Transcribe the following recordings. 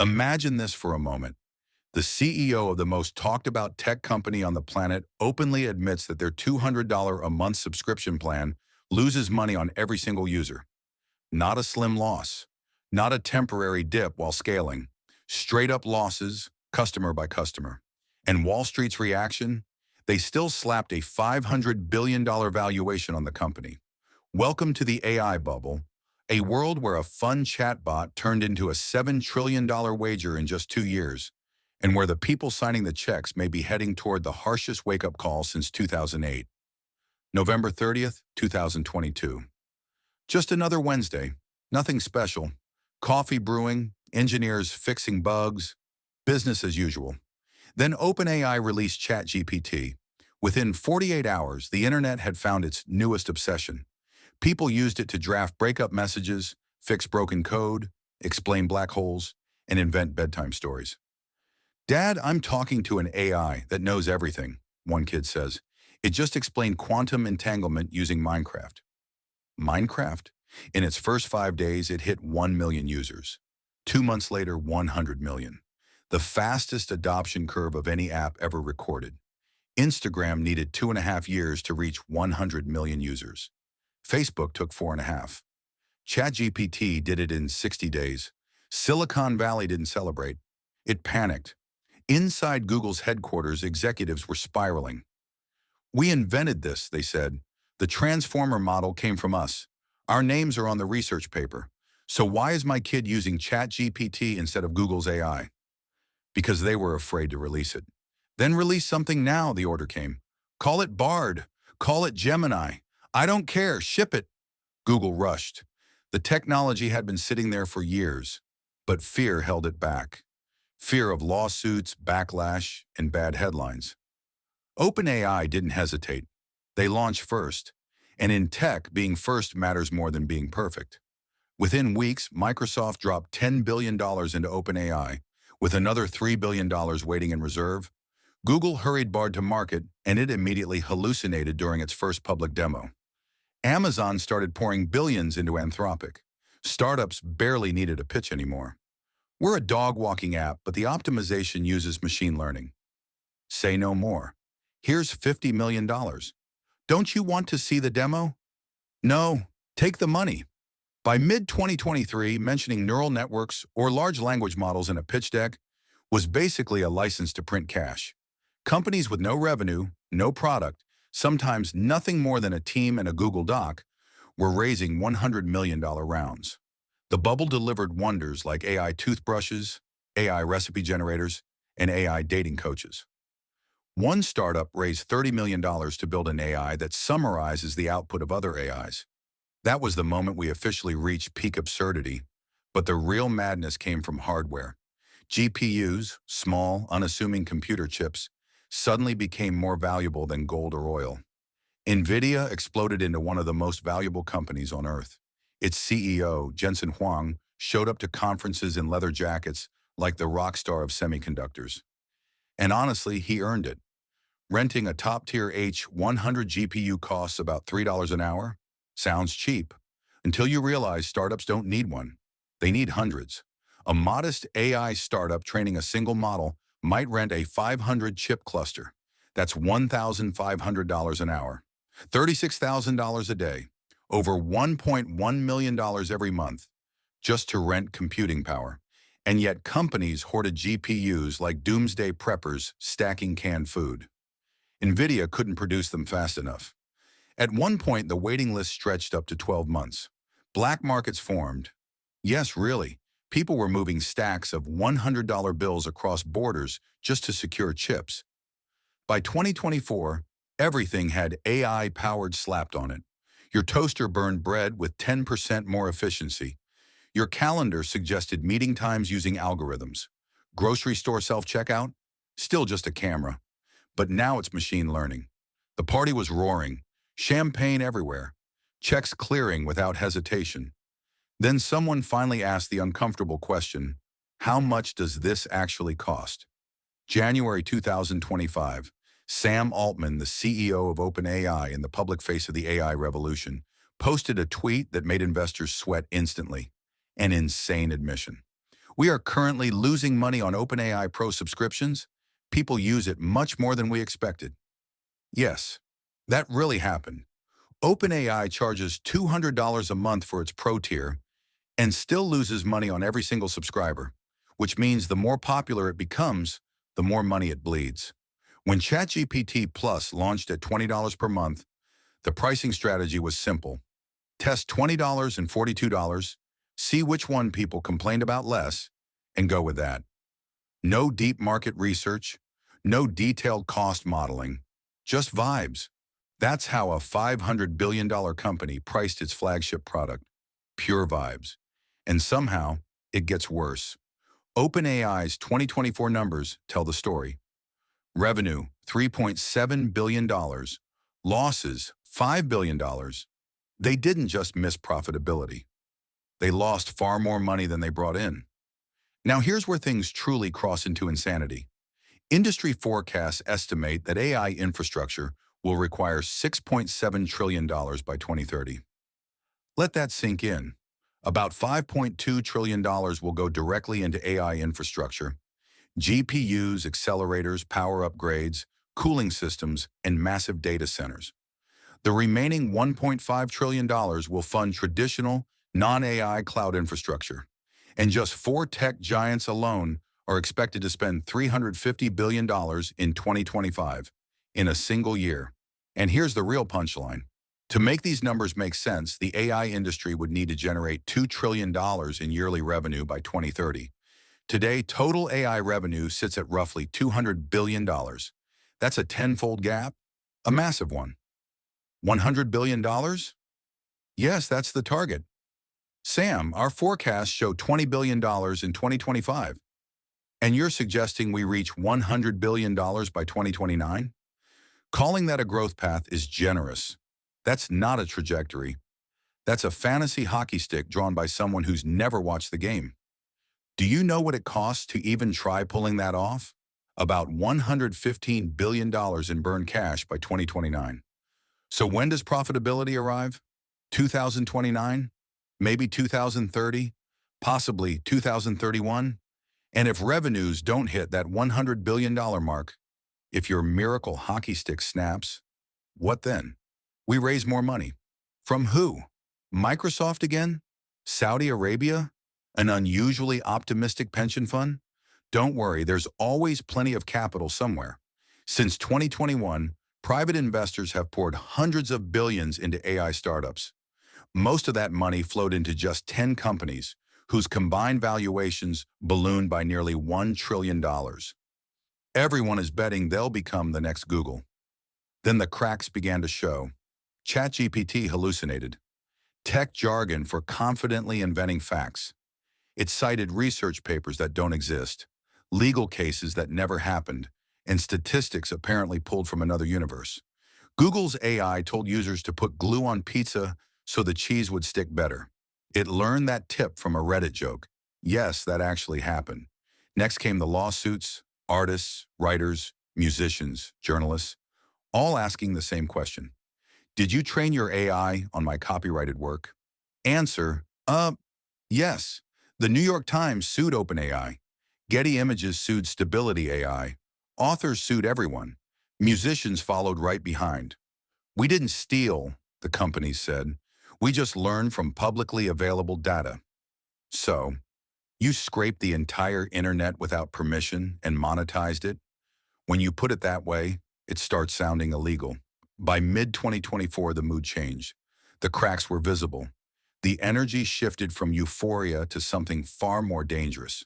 Imagine this for a moment. The CEO of the most talked about tech company on the planet openly admits that their $200 a month subscription plan loses money on every single user. Not a slim loss, not a temporary dip while scaling, straight up losses, customer by customer. And Wall Street's reaction? They still slapped a $500 billion valuation on the company. Welcome to the AI bubble, a world where a fun chatbot turned into a $7 trillion wager in just 2 years, and where the people signing the checks may be heading toward the harshest wake-up call since 2008. November 30th, 2022. Just another Wednesday. Nothing special. Coffee brewing, engineers fixing bugs, business as usual. Then OpenAI released ChatGPT. Within 48 hours, the internet had found its newest obsession. People used it to draft breakup messages, fix broken code, explain black holes, and invent bedtime stories. "Dad, I'm talking to an AI that knows everything," one kid says. "It just explained quantum entanglement using Minecraft." Minecraft? In its first 5 days, it hit 1 million users. 2 months later, 100 million. The fastest adoption curve of any app ever recorded. Instagram needed 2.5 years to reach 100 million users. Facebook took 4.5. ChatGPT did it in 60 days. Silicon Valley didn't celebrate. It panicked. Inside Google's headquarters, executives were spiraling. "We invented this," they said. "The transformer model came from us. Our names are on the research paper. So why is my kid using ChatGPT instead of Google's AI?" Because they were afraid to release it. "Then release something now," the order came. "Call it Bard. Call it Gemini. I don't care. Ship it." Google rushed. The technology had been sitting there for years, but fear held it back. Fear of lawsuits, backlash, and bad headlines. OpenAI didn't hesitate. They launched first. And in tech, being first matters more than being perfect. Within weeks, Microsoft dropped $10 billion into OpenAI, with another $3 billion waiting in reserve. Google hurried Bard to market, and it immediately hallucinated during its first public demo. Amazon started pouring billions into Anthropic. Startups barely needed a pitch anymore. "We're a dog-walking app, but the optimization uses machine learning." Say no more. "Here's $50 million. Don't you want to see the demo?" "No, take the money." By mid-2023, mentioning neural networks or large language models in a pitch deck was basically a license to print cash. Companies with no revenue, no product, sometimes nothing more than a team and a Google Doc, were raising $100 million rounds. The bubble delivered wonders like AI toothbrushes, AI recipe generators, and AI dating coaches. One startup raised $30 million to build an AI that summarizes the output of other AIs. That was the moment we officially reached peak absurdity, but the real madness came from hardware. GPUs, small, unassuming computer chips, suddenly became more valuable than gold or oil. NVIDIA exploded into one of the most valuable companies on Earth. Its CEO, Jensen Huang, showed up to conferences in leather jackets like the rock star of semiconductors. And honestly, he earned it. Renting a top-tier H100 GPU costs about $3 an hour? Sounds cheap. Until you realize startups don't need one. They need hundreds. A modest AI startup training a single model might rent a 500-chip cluster. That's $1,500 an hour. $36,000 a day. Over $1.1 million every month. Just to rent computing power. And yet companies hoarded GPUs like doomsday preppers stacking canned food. NVIDIA couldn't produce them fast enough. At one point, the waiting list stretched up to 12 months. Black markets formed. Yes, really. People were moving stacks of $100 bills across borders just to secure chips. By 2024, everything had AI powered slapped on it. Your toaster burned bread with 10% more efficiency. Your calendar suggested meeting times using algorithms. Grocery store self-checkout? Still just a camera. But now it's machine learning. The party was roaring. Champagne everywhere. Checks clearing without hesitation. Then someone finally asked the uncomfortable question, how much does this actually cost? January 2025. Sam Altman, the CEO of OpenAI and the public face of the AI revolution, posted a tweet that made investors sweat instantly. An insane admission. We are currently losing money on OpenAI Pro subscriptions. People use it much more than we expected. Yes, that really happened. OpenAI charges $200 a month for its Pro tier and still loses money on every single subscriber, which means the more popular it becomes, the more money it bleeds. When ChatGPT Plus launched at $20 per month, the pricing strategy was simple. Test $20 and $42, see which one people complained about less, and go with that. No deep market research, no detailed cost modeling, just vibes. That's how a $500 billion company priced its flagship product, pure vibes. And somehow, it gets worse. OpenAI's 2024 numbers tell the story. Revenue, $3.7 billion. Losses, $5 billion. They didn't just miss profitability. They lost far more money than they brought in. Now here's where things truly cross into insanity. Industry forecasts estimate that AI infrastructure will require $6.7 trillion by 2030. Let that sink in. About $5.2 trillion will go directly into AI infrastructure. GPUs, accelerators, power upgrades, cooling systems, and massive data centers. The remaining $1.5 trillion will fund traditional, non-AI cloud infrastructure. And just four tech giants alone are expected to spend $350 billion in 2025, in a single year. And here's the real punchline. To make these numbers make sense, the AI industry would need to generate $2 trillion in yearly revenue by 2030. Today, total AI revenue sits at roughly $200 billion. That's a tenfold gap, a massive one. $100 billion? Yes, that's the target. Sam, our forecasts show $20 billion in 2025. And you're suggesting we reach $100 billion by 2029? Calling that a growth path is generous. That's not a trajectory. That's a fantasy hockey stick drawn by someone who's never watched the game. Do you know what it costs to even try pulling that off? About $115 billion in burned cash by 2029. So when does profitability arrive? 2029? Maybe 2030? Possibly 2031? And if revenues don't hit that $100 billion mark, if your miracle hockey stick snaps, what then? We raise more money. From who? Microsoft again? Saudi Arabia? An unusually optimistic pension fund? Don't worry, there's always plenty of capital somewhere. Since 2021, private investors have poured hundreds of billions into AI startups. Most of that money flowed into just 10 companies, whose combined valuations ballooned by nearly $1 trillion. Everyone is betting they'll become the next Google. Then the cracks began to show. ChatGPT hallucinated. Tech jargon for confidently inventing facts. It cited research papers that don't exist, legal cases that never happened, and statistics apparently pulled from another universe. Google's AI told users to put glue on pizza so the cheese would stick better. It learned that tip from a Reddit joke. Yes, that actually happened. Next came the lawsuits, artists, writers, musicians, journalists, all asking the same question. Did you train your AI on my copyrighted work? Answer, yes. The New York Times sued OpenAI. Getty Images sued Stability AI. Authors sued everyone. Musicians followed right behind. We didn't steal, the companies said. We just learned from publicly available data. So, you scraped the entire internet without permission and monetized it? When you put it that way, it starts sounding illegal. By mid-2024, the mood changed. The cracks were visible. The energy shifted from euphoria to something far more dangerous.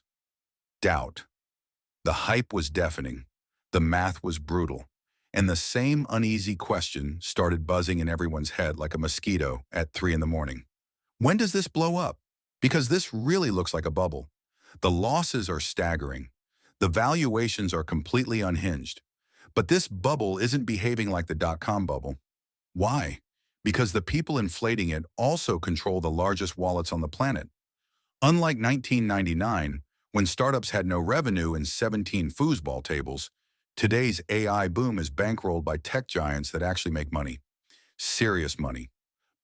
Doubt. The hype was deafening. The math was brutal. And the same uneasy question started buzzing in everyone's head like a mosquito at 3 in the morning. When does this blow up? Because this really looks like a bubble. The losses are staggering. The valuations are completely unhinged. But this bubble isn't behaving like the dot-com bubble. Why? Because the people inflating it also control the largest wallets on the planet. Unlike 1999, when startups had no revenue and 17 foosball tables, today's AI boom is bankrolled by tech giants that actually make money. Serious money.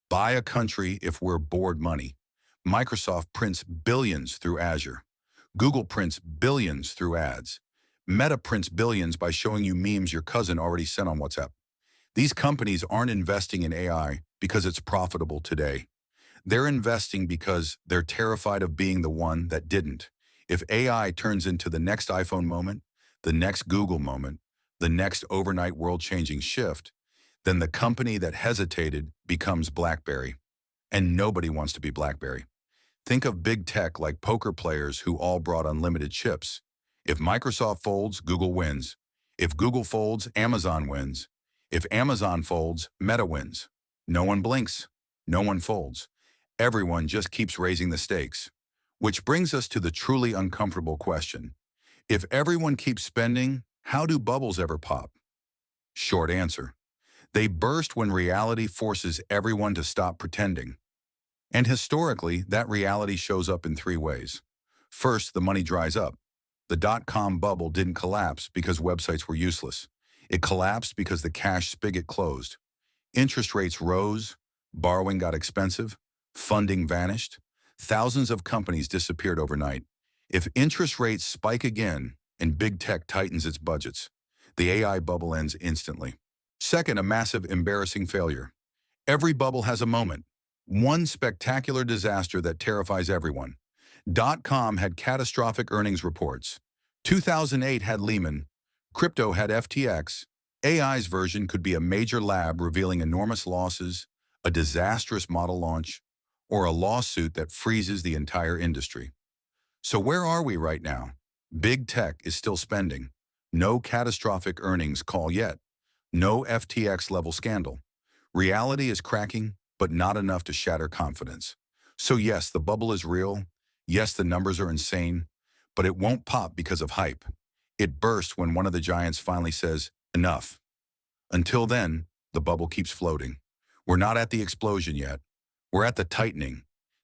Buy a country if we're bored money. Microsoft prints billions through Azure. Google prints billions through ads. Meta prints billions by showing you memes your cousin already sent on WhatsApp. These companies aren't investing in AI because it's profitable today. They're investing because they're terrified of being the one that didn't. If AI turns into the next iPhone moment, the next Google moment, the next overnight world-changing shift, then the company that hesitated becomes BlackBerry. And nobody wants to be BlackBerry. Think of big tech like poker players who all brought unlimited chips. If Microsoft folds, Google wins. If Google folds, Amazon wins. If Amazon folds, Meta wins. No one blinks. No one folds. Everyone just keeps raising the stakes. Which brings us to the truly uncomfortable question. If everyone keeps spending, how do bubbles ever pop? Short answer. They burst when reality forces everyone to stop pretending. And historically, that reality shows up in three ways. First, the money dries up. The dot-com bubble didn't collapse because websites were useless. It collapsed because the cash spigot closed. Interest rates rose, borrowing got expensive, funding vanished. Thousands of companies disappeared overnight. If interest rates spike again and big tech tightens its budgets, the AI bubble ends instantly. Second, a massive, embarrassing failure. Every bubble has a moment. One spectacular disaster that terrifies everyone. Dot-com had catastrophic earnings reports. 2008 had Lehman. Crypto had FTX. AI's version could be a major lab revealing enormous losses, a disastrous model launch, or a lawsuit that freezes the entire industry. So where are we right now? Big tech is still spending. No catastrophic earnings call yet. No FTX-level scandal. Reality is cracking, but not enough to shatter confidence. So yes, the bubble is real. Yes, the numbers are insane, but it won't pop because of hype. It bursts when one of the giants finally says, enough. Until then, the bubble keeps floating. We're not at the explosion yet. We're at the tightening,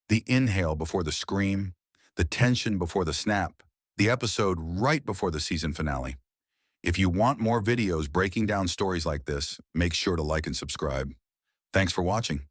the inhale before the scream, the tension before the snap, the episode right before the season finale. If you want more videos breaking down stories like this, make sure to like and subscribe. Thanks for watching.